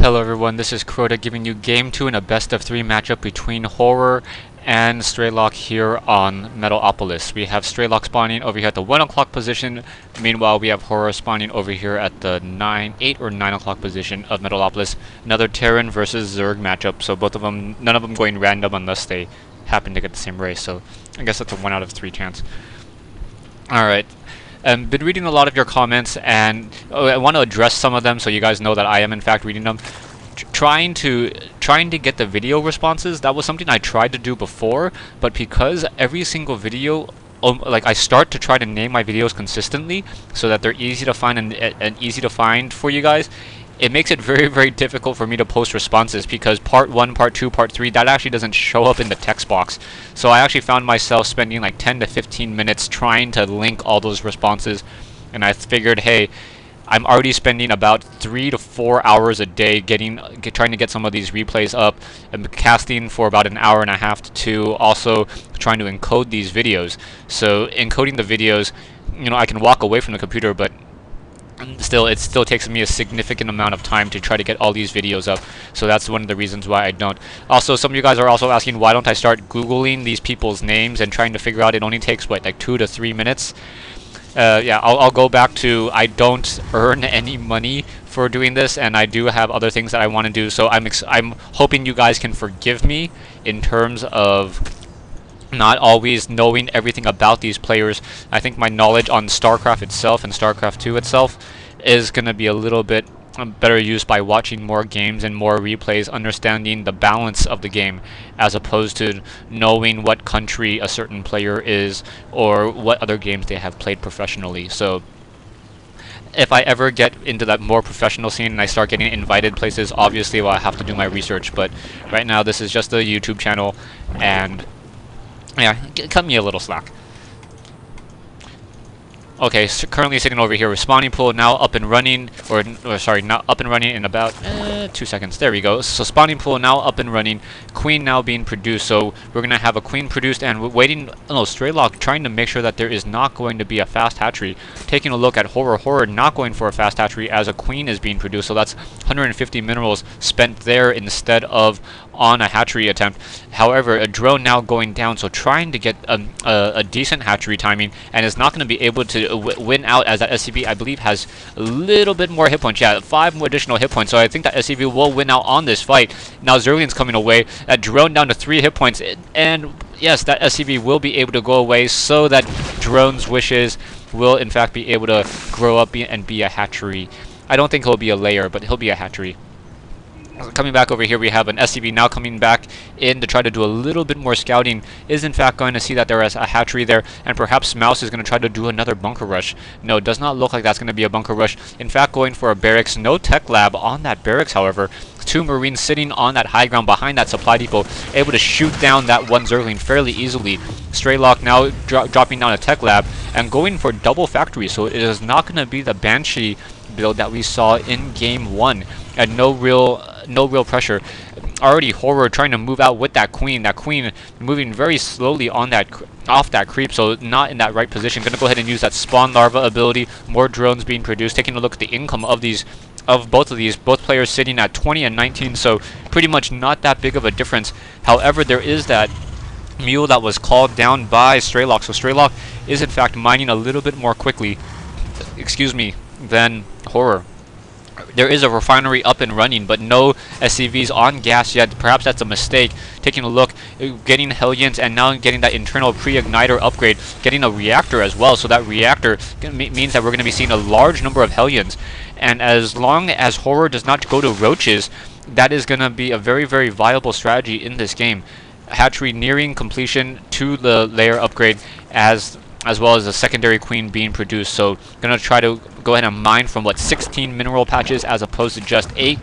Hello everyone, this is Crota giving you Game 2 in a best of 3 matchup between mTwHoRRoR and StarCraft here on Metalopolis. We have StarCraft spawning over here at the 1 o'clock position. Meanwhile, we have mTwHoRRoR spawning over here at the 8 or 9 o'clock position of Metalopolis. Another Terran versus Zerg matchup, so both of them, none of them going random unless they happen to get the same race. So I guess that's a 1 out of 3 chance. Alright. Been reading a lot of your comments, and I want to address some of them so you guys know that I am in fact reading them. Trying to get the video responses, that was something I tried to do before, but because every single video, like I start to try to name my videos consistently so that they're easy to find and easy to find for you guys, it makes it very, very difficult for me to post responses because part 1, part 2, part 3, that actually doesn't show up in the text box. So I actually found myself spending like 10 to 15 minutes trying to link all those responses, and I figured, hey, I'm already spending about 3 to 4 hours a day trying to get some of these replays up. I'm casting for about an hour and a half to 2, also trying to encode these videos. So encoding the videos, you know, I can walk away from the computer, but still, it still takes me a significant amount of time to try to get all these videos up. So that's one of the reasons why I don't. Also, some of you guys are also asking why don't I start Googling these people's names and trying to figure out. It only takes, what, like 2 to 3 minutes? Yeah, I'll go back to, I don't earn any money for doing this, and I do have other things that I want to do. So I'm hoping you guys can forgive me in terms of not always knowing everything about these players. I think my knowledge on StarCraft itself and StarCraft 2 itself is going to be a little bit better used by watching more games and more replays, understanding the balance of the game, as opposed to knowing what country a certain player is or what other games they have played professionally. So if I ever get into that more professional scene and I start getting invited places, obviously I'll have to do my research, but right now this is just a YouTube channel, and yeah, cut me a little slack. Okay, so currently sitting over here with spawning pool now up and running, or sorry, not up and running in about 2 seconds. There we go. So spawning pool now up and running, queen now being produced. So we're gonna have a queen produced, and we're waiting. No, StarCraft trying to make sure that there is not going to be a fast hatchery. Taking a look at mTwHoRRoR not going for a fast hatchery as a queen is being produced. So that's 150 minerals spent there instead of on a hatchery attempt. However, a drone now going down, so trying to get a decent hatchery timing, and is not going to be able to win out, as that SCV I believe has a little bit more hit points. Yeah, 5 more additional hit points, so I think that SCV will win out on this fight. Now Zerlian's coming away, that drone down to 3 hit points, and yes, that SCV will be able to go away, so that drone's wishes will in fact be able to grow up and be a hatchery. I don't think he'll be a layer, but he'll be a hatchery. Coming back over here, we have an SCV now coming back in to try to do a little bit more scouting. Is in fact going to see that there is a hatchery there, and perhaps Mouse is going to try to do another bunker rush. No, it does not look like that's going to be a bunker rush. In fact, going for a barracks. No tech lab on that barracks, however. 2 Marines sitting on that high ground behind that supply depot, able to shoot down that one Zergling fairly easily. StarCraft now dropping down a tech lab and going for double factory, so it is not going to be the Banshee build that we saw in Game 1, and no real pressure. Already mTwHoRRoR trying to move out with that queen moving very slowly on that off that creep, so not in that right position. Gonna go ahead and use that spawn larva ability. More drones being produced. Taking a look at the income of both players sitting at 20 and 19, so pretty much not that big of a difference. However, there is that mule that was called down by StarCraft, so StarCraft is in fact mining a little bit more quickly, excuse me, than mTwHoRRoR. There is a refinery up and running, but no SCVs on gas yet. Perhaps that's a mistake. Taking a look, getting Hellions, and now getting that internal pre-igniter upgrade, getting a reactor as well. So that reactor means that we're going to be seeing a large number of Hellions. And as long as mTwHoRRoR does not go to roaches, that is going to be a very, very viable strategy in this game. Hatchery nearing completion to the layer upgrade, as well as a secondary queen being produced. So gonna try to go ahead and mine from, what, 16 mineral patches as opposed to just 8,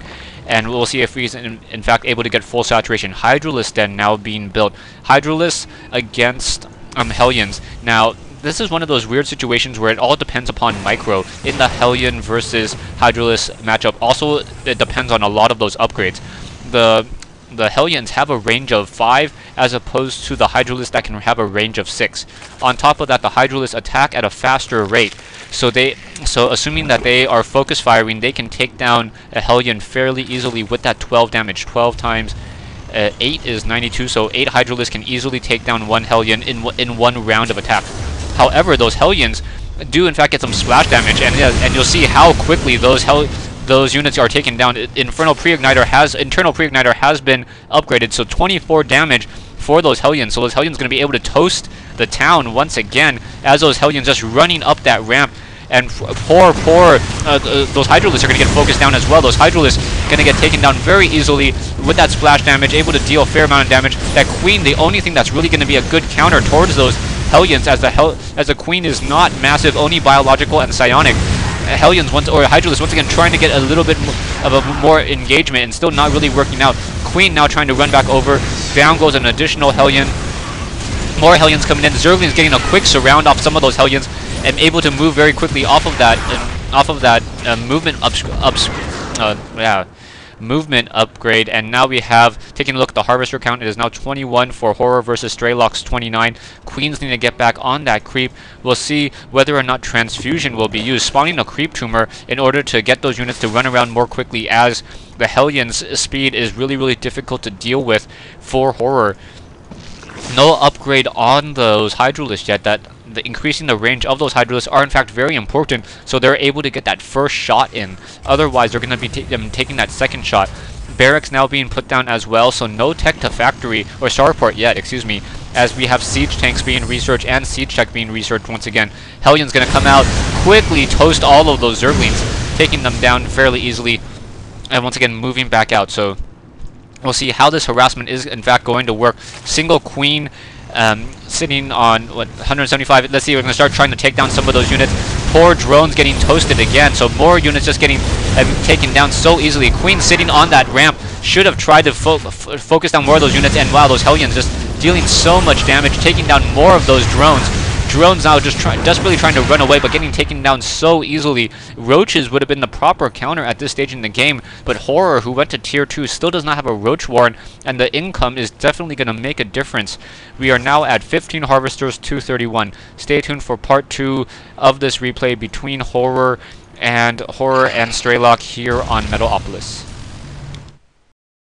and we'll see if he's in fact able to get full saturation. Hydralisk then now being built. Hydralisk against Hellions. Now this is one of those weird situations where it all depends upon micro in the Hellion versus Hydralisk matchup. Also, it depends on a lot of those upgrades. The the Hellions have a range of 5 as opposed to the Hydralisks that can have a range of 6. On top of that, the Hydralisks attack at a faster rate. So assuming that they are focus firing, they can take down a Hellion fairly easily with that 12 damage. 12 times 8 is 92, so 8 Hydralisks can easily take down 1 Hellion in one round of attack. However, those Hellions do in fact get some splash damage, and you'll see how quickly those units are taken down. Internal Pre-Igniter has been upgraded, so 24 damage for those Hellions. So those Hellions going to be able to toast the town once again as those Hellions just running up that ramp. And those Hydralisks are going to get focused down as well. Those Hydralisks going to get taken down very easily with that splash damage, able to deal a fair amount of damage. That Queen, the only thing that's really going to be a good counter towards those Hellions, as the Queen is not massive, only biological and psionic. Hellions Hydralisks once again trying to get a little bit of a more engagement and still not really working out. Queen now trying to run back over. Down goes an additional Hellion. More Hellions coming in. Zergling's getting a quick surround off some of those Hellions and able to move very quickly off of that movement upgrade. And now we have, taking a look at the Harvester count, it is now 21 for Horror versus StarCraft's 29. Queens need to get back on that creep. We'll see whether or not Transfusion will be used, spawning a Creep Tumor in order to get those units to run around more quickly, as the Hellions' speed is really difficult to deal with for Horror. No upgrade on those Hydralisks yet. Increasing the range of those Hydralisks are in fact very important, so they're able to get that first shot in. Otherwise, they're going to be taking that second shot. Barracks now being put down as well, so no tech to factory or starport yet, excuse me, as we have siege tanks being researched and siege tech being researched once again. Hellion's going to come out, quickly toast all of those Zerglings, taking them down fairly easily, and once again moving back out. So we'll see how this harassment is in fact going to work. Single Queen sitting on 175. Let's see, we're going to start trying to take down some of those units. Poor drones getting toasted again, so more units just getting taken down so easily. Queen sitting on that ramp should have tried to focus down more of those units, and wow, those Hellions just dealing so much damage, taking down more of those drones. Drones now just desperately trying to run away, but getting taken down so easily. Roaches would have been the proper counter at this stage in the game, but Horror, who went to tier 2, still does not have a Roach Warren, and the income is definitely going to make a difference. We are now at 15 Harvesters, 231. Stay tuned for part 2 of this replay between Horror and StarCraft here on Metalopolis.